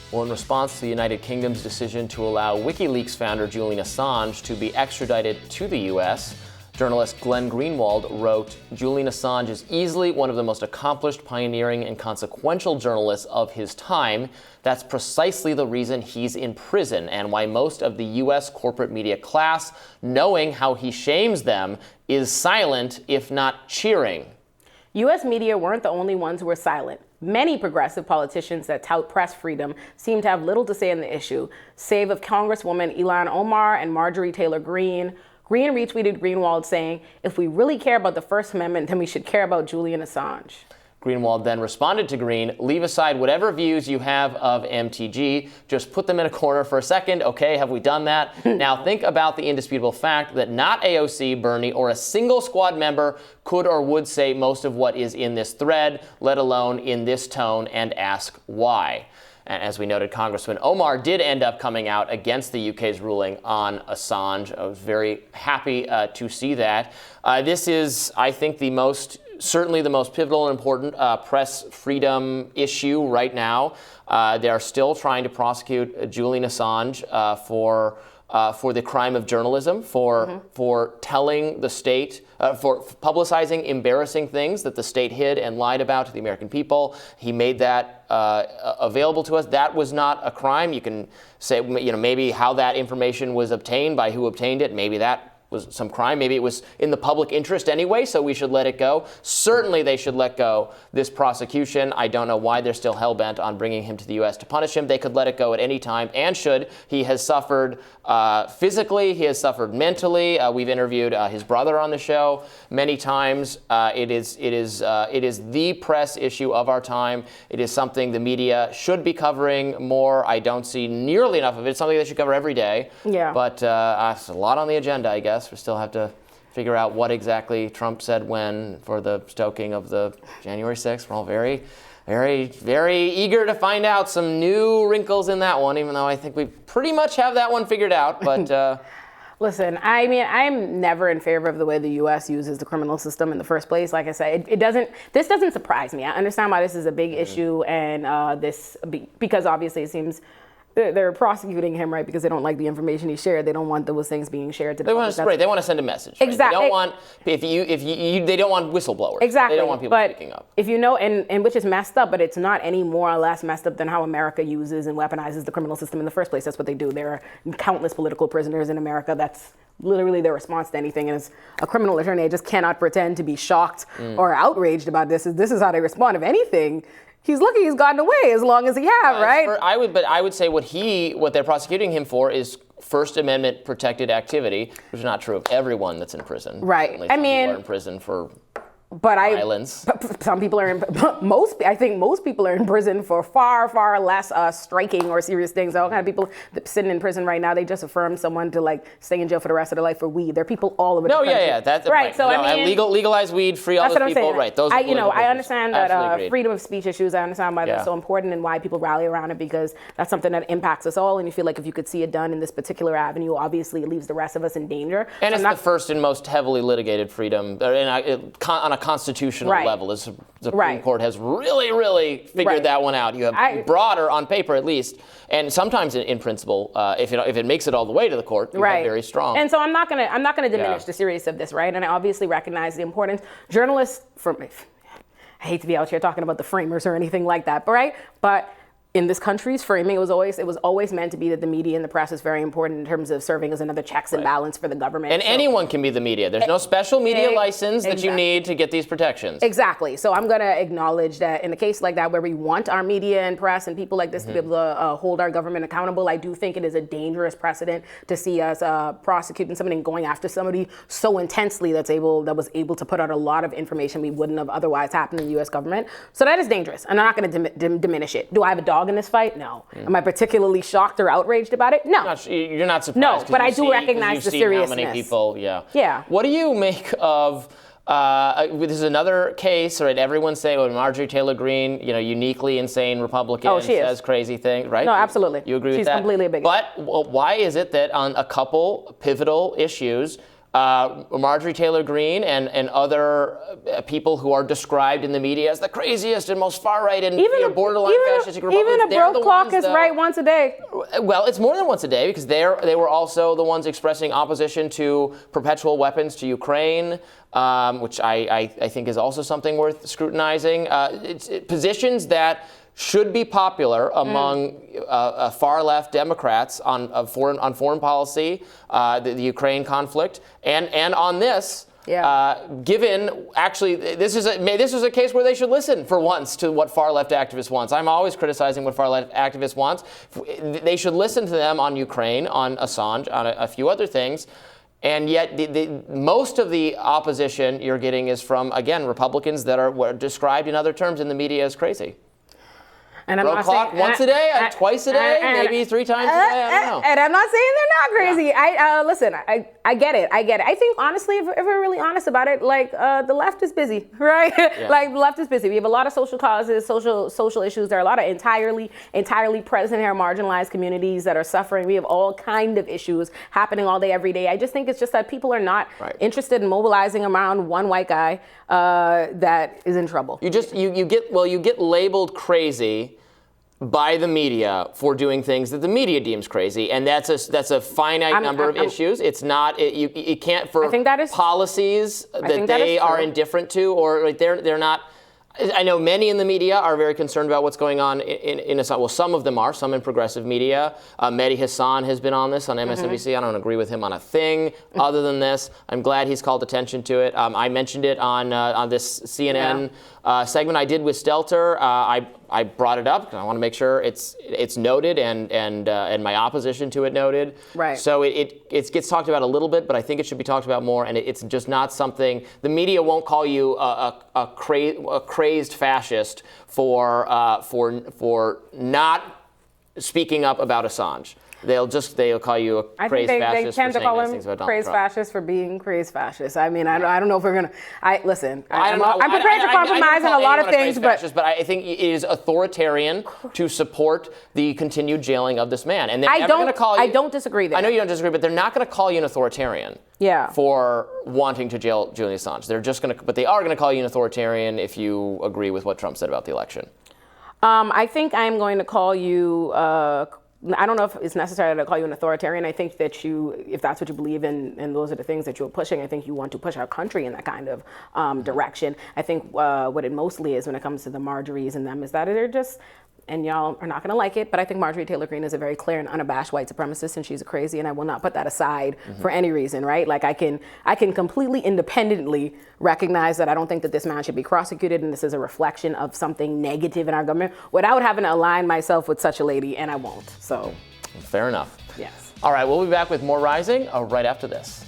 Well, in response to the United Kingdom's decision to allow WikiLeaks founder Julian Assange to be extradited to the U.S., journalist Glenn Greenwald wrote, "Julian Assange is easily one of the most accomplished, pioneering, and consequential journalists of his time. That's precisely the reason he's in prison and why most of the U.S. corporate media class, knowing how he shames them, is silent, if not cheering." U.S. media weren't the only ones who were silent. Many progressive politicians that tout press freedom seem to have little to say on the issue, save of Congresswoman Ilhan Omar and Marjorie Taylor Greene. Greene retweeted Greenwald saying, "If we really care about the First Amendment, then we should care about Julian Assange." Greenwald then responded to Greene, "Leave aside whatever views you have of MTG. Just put them in a corner for a second. Okay, have we done that? Now think about the indisputable fact that not AOC, Bernie, or a single squad member could or would say most of what is in this thread, let alone in this tone, and ask why." And as we noted, Congressman Omar did end up coming out against the UK's ruling on Assange. I was very happy to see that. This is, I think, certainly the most pivotal and important press freedom issue right now. They are still trying to prosecute Julian Assange for the crime of journalism, for telling the state, for publicizing embarrassing things that the state hid and lied about to the American people. He made that available to us. That was not a crime. You can say, maybe how that information was obtained, by who obtained it. Maybe that was some crime. Maybe it was in the public interest anyway, so we should let it go. Certainly they should let go this prosecution. I don't know why they're still hell-bent on bringing him to the U.S. to punish him. They could let it go at any time, and should. He has suffered physically. He has suffered mentally. We've interviewed his brother on the show many times. It is the press issue of our time. It is something the media should be covering more. I don't see nearly enough of it. It's something they should cover every day. Yeah. But it's a lot on the agenda, I guess. We still have to figure out what exactly Trump said when for the stoking of the January 6th. We're all very, very, very eager to find out some new wrinkles in that one, even though I think we pretty much have that one figured out. But listen, I mean, I'm never in favor of the way the U.S. uses the criminal system in the first place. Like I said, this doesn't surprise me. I understand why this is a big issue, and because obviously it seems they're prosecuting him, right, because they don't like the information he shared. They don't want those things being shared to the public. They want to send a message. Right? Exactly. They don't want they don't want whistleblowers. Exactly. They don't want people speaking up. If you know, and which is messed up, but it's not any more or less messed up than how America uses and weaponizes the criminal system in the first place. That's what they do. There are countless political prisoners in America. That's literally their response to anything. And as a criminal attorney, I just cannot pretend to be shocked or outraged about this. This is how they respond. If anything, he's lucky he's gotten away as long as he has, right? I would say what they're prosecuting him for is First Amendment protected activity, which is not true of everyone that's in prison. Right. Certainly some people are in prison for violence. Some people are I think most people are in prison for far, far less striking or serious things. All kind of people sitting in prison right now, they just affirmed someone to stay in jail for the rest of their life for weed. There are people all over the country. That's right. So legalize weed, free all those people. Right. Those. I understand that freedom of speech issues. I understand why that's so important and why people rally around it, because that's something that impacts us all. And you feel like if you could see it done in this particular avenue, obviously it leaves the rest of us in danger. And it's the first and most heavily litigated freedom on a constitutional level. The Supreme Court has really, really figured that one out. You have broader, on paper at least, and sometimes in principle, if it makes it all the way to the court, you have very strong. And so I'm not gonna diminish the seriousness of this, right? And I obviously recognize the importance. Journalists, I hate to be out here talking about the framers or anything like that, but in this country's framing, it was always meant to be that the media and the press is very important in terms of serving as another checks and balance for the government. And anyone can be the media. There's no special media license that you need to get these protections. Exactly. So I'm going to acknowledge that in a case like that, where we want our media and press and people like this to be able to hold our government accountable, I do think it is a dangerous precedent to see us prosecuting somebody and going after somebody so intensely that was able to put out a lot of information we wouldn't have otherwise happened in the U.S. government. So that is dangerous, and I'm not going to diminish it. Do I have a dog in this fight? No. Am I particularly shocked or outraged about it? No. You're not surprised. No, but I do recognize the seriousness. How many people? Yeah. What do you make of? This is another case, right? Everyone's saying, Marjorie Taylor Greene, uniquely insane Republican, says crazy things, right? No, absolutely. You agree with that? She's completely a bigot. But why is it that on a couple pivotal issues, Marjorie Taylor Greene and other people who are described in the media as the craziest and most far-right and borderline fascistic Republicans. Even a broke clock is right once a day. Well, it's more than once a day because they were also the ones expressing opposition to perpetual weapons to Ukraine, which I think is also something worth scrutinizing. It's positions that should be popular among far-left Democrats on foreign policy, the Ukraine conflict, and on this. Yeah. Given, actually, this is a case where they should listen for once to what far-left activists want. I'm always criticizing what far-left activists want. They should listen to them on Ukraine, on Assange, on a few other things. And yet, most of the opposition you're getting is from, again, Republicans that are described in other terms in the media as crazy. And I'm not saying once a day, twice a day, maybe 3 times a day. I don't know. And I'm not saying they're not crazy. Yeah. Listen, I get it. I think honestly, if we're really honest about it, like the left is busy, right? Yeah. Like the left is busy. We have a lot of social causes, social issues. There are a lot of entirely present here marginalized communities that are suffering. We have all kind of issues happening all day, every day. I just think it's just that people are not interested in mobilizing around one white guy that is in trouble. You get labeled crazy by the media for doing things that the media deems crazy, and that's a finite number of issues. It's not you can't for policies that they are indifferent to, or like they're not. I know many in the media are very concerned about what's going on in Assange. Well, some of them are, some in progressive media. Mehdi Hasan has been on this on MSNBC. I don't agree with him on a thing other than this. I'm glad he's called attention to it. I mentioned it on this CNN segment I did with Stelter. I brought it up because I want to make sure it's noted and my opposition to it noted. Right. So it gets talked about a little bit, but I think it should be talked about more. And it's just not something the media won't call you a crazed fascist for not speaking up about Assange. They'll call you a crazed fascist. They tend to call him crazed fascist for being crazed fascist. I mean, I don't know if we're gonna. Listen. I'm prepared to compromise on a lot of things, but I think it is authoritarian to support the continued jailing of this man. And they're never going to call you. I don't disagree there. I know you don't disagree, but they're not going to call you an authoritarian. Yeah. For wanting to jail Julian Assange. But they are going to call you an authoritarian if you agree with what Trump said about the election. I think I'm going to call you. I don't know if it's necessary to call you an authoritarian. I think that if that's what you believe in, and those are the things that you're pushing, I think you want to push our country in that kind of direction. I think what it mostly is when it comes to the Marjories and them is that they're just, and y'all are not going to like it, but I think Marjorie Taylor Greene is a very clear and unabashed white supremacist, and she's a crazy, and I will not put that aside for any reason, right? Like I can completely independently recognize that I don't think that this man should be prosecuted, and this is a reflection of something negative in our government without having to align myself with such a lady, and I won't. So. Fair enough. Yes. All right, we'll be back with more Rising right after this.